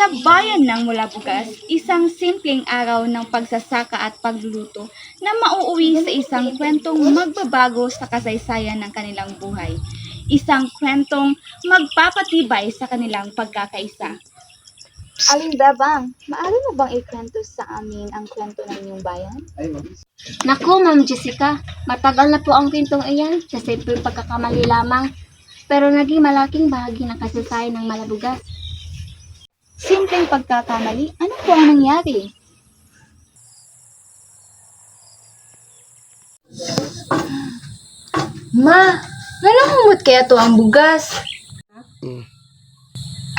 Sa bayan ng Mulabugas, isang simpleng araw ng pagsasaka at pagluluto na mauuwi sa isang kwentong magbabago sa kasaysayan ng kanilang buhay. Isang kwentong magpapatibay sa kanilang pagkakaisa. Aling Bebang, maaari mo bang ikwento sa amin ang kwento ng inyong bayan? Naku, Ma'am Jessica, matagal na po ang kwentong iyan sa simpleng pagkakamali lamang, pero naging malaking bahagi ng kasaysayan ng Malabugas. Simpleng pagkakamali? Ano po ang nangyari? Ma, nalanghumot kaya to ang bugas?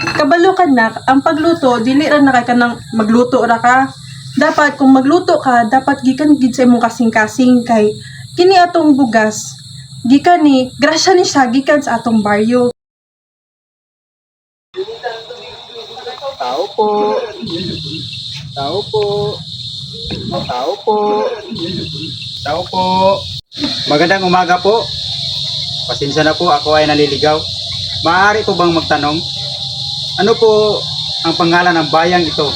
Kabalo ka na, ang pagluto, dili ra na kay ka nang magluto ra ka. Dapat, kung magluto ka, dapat gikan gid sa imong kasing-kasing kay kini atong bugas. Gikan ni, grasya ni siya, gikan sa atong baryo. Tao po. Tao po. Tao po. Tao po. Magandang umaga po. Pasensya na po, ako ay naliligaw. Maaari po bang magtanong? Ano po ang pangalan ng bayang ito?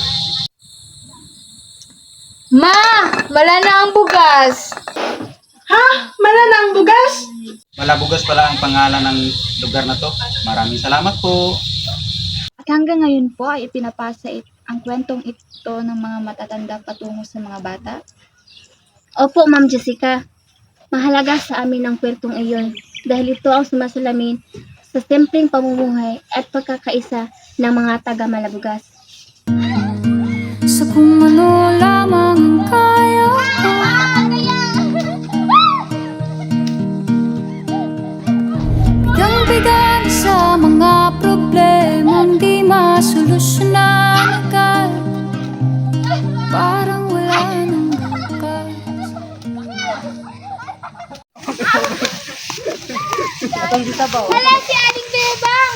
Ma, wala na ang bugas. Ha? Mala na ang bugas? Malabugas pala ang pangalan ng lugar na to. Maraming salamat po. At hanggang ngayon po ay ipinapasa ang kwentong ito ng mga matatanda patungo sa mga bata. Opo, Ma'am Jessica. Mahalaga sa amin ang kwentong iyon dahil ito ang sumasalamin sa simpleng pamumuhay at pagkakaisa ng mga taga Malabugas. Sa kung ano lamang ang kaya ko, bigang-bigang sa mga problemang di masolusyonan agad. Parang wala nang bukas. Hala, si Aling Bebang!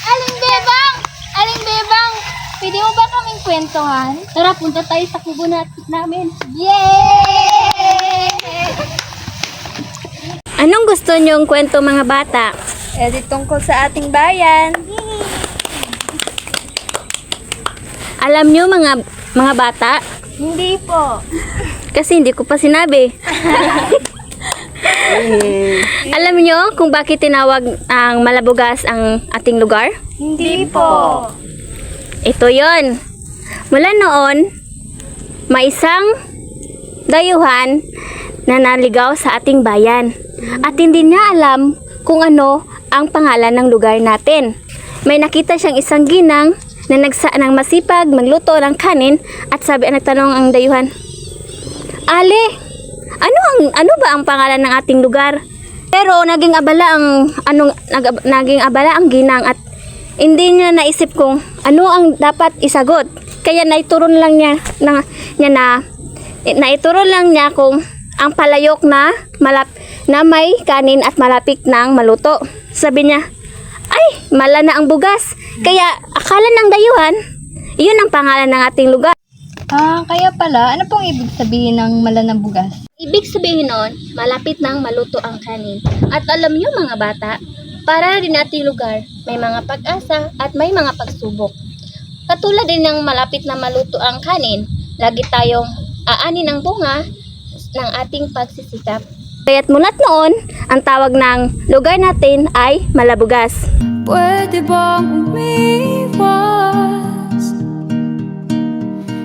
Aling Bebang! Aling Bebang! Pwede mo ba kaming kwentuhan? Tara, punta tayo sa kubo namin. Yay! Anong gusto niyong kwento, mga bata? Di tungkol sa ating bayan. Alam niyo, mga bata, Hindi po. kasi hindi ko pa sinabi. Alam niyo kung bakit tinawag ang Malabugas ang ating lugar? Hindi po. Ito yon. Mula noon, may isang dayuhan na naligaw sa ating bayan at hindi niya alam kung ano ang pangalan ng lugar natin. May nakita siyang isang ginang na nang masipag magluto ng kanin at nagtanong ang dayuhan, "Ale, ano ba ang pangalan ng ating lugar?" Pero naging abala ang ginang at hindi niya naisip kung ano ang dapat isagot. Kaya naituron lang niya kung ang palayok na may kanin at malapit nang maluto. Sabi niya, "Ay, mala na ang bugas." Kaya akala ng dayuhan, iyon ang pangalan ng ating lugar. Kaya pala, ano pong ibig sabihin ng malanang bugas? Ibig sabihin nun, malapit nang maluto ang kanin. At alam niyo, mga bata, para rin ating lugar, may mga pag-asa at may mga pagsubok. Katulad din ng malapit na maluto ang kanin, lagi tayong aani ng bunga ng ating pagsisikap. Kaya't mulat noon, ang tawag ng lugar natin ay Malabugas. pwede bang umiwas?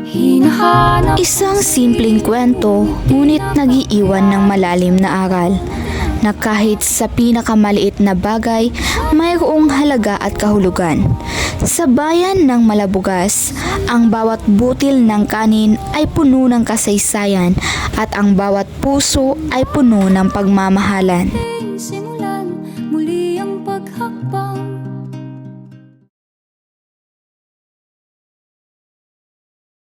Hinahanap Isang simpleng kwento, ngunit nag-iiwan ng malalim na aral na kahit sa pinakamaliit na bagay, mayroong halaga at kahulugan. Sa bayan ng Malabugas, ang bawat butil ng kanin ay puno ng kasaysayan at ang bawat puso ay puno ng pagmamahalan.